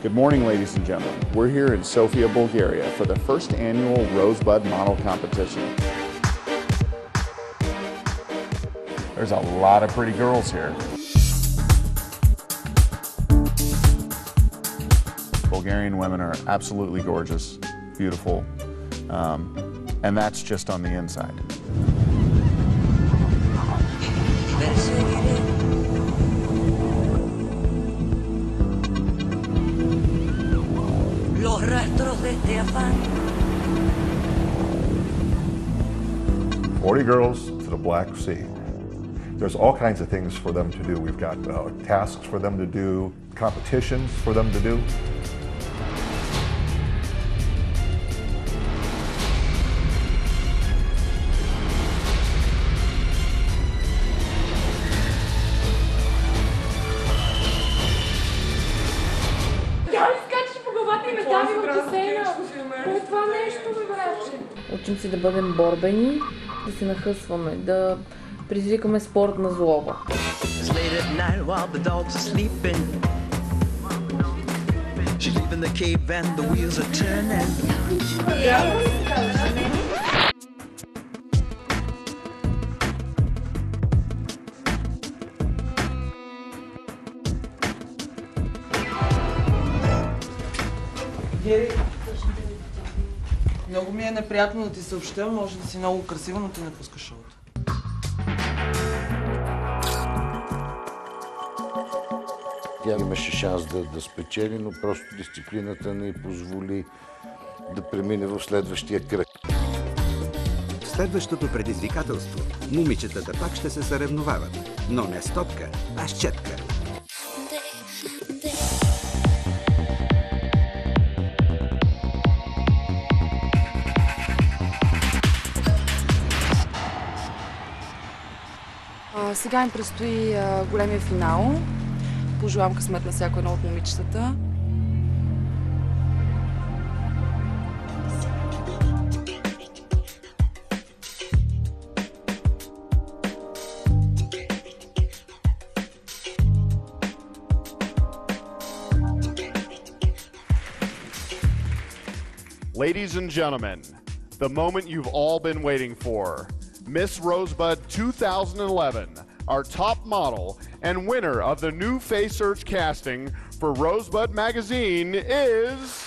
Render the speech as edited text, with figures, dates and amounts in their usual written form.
Good morning, ladies and gentlemen. We're here in Sofia, Bulgaria for the first annual Rosebud Model Competition. There's a lot of pretty girls here. Bulgarian women are absolutely gorgeous, beautiful, and that's just on the inside. Los rastros de este afán. 40 girls to the Black Sea. There's all kinds of things for them to do. We've got tasks for them to do, competitions for them to do. Учим се да бъдем борбени, да се нахъсваме, да предизвикаме спортна злоба. Много ми е неприятно да ти съобщя, може да си много красива, но ти не пускаш шоуто. Тя имаше шанс да спечели, но просто дисциплината не й позволи да премине в следващия кръг. Следващото предизвикателство. Момичетата пак ще се съревновават, но не с топка, а с четка. Сега им предстои големия финал. Пожелавам късмет на всяко едно от момичетата. Ladies and gentlemen, the moment you've all been waiting for. Miss Rosebud 2011, our top model and winner of the new Face Search casting for Rosebud magazine is...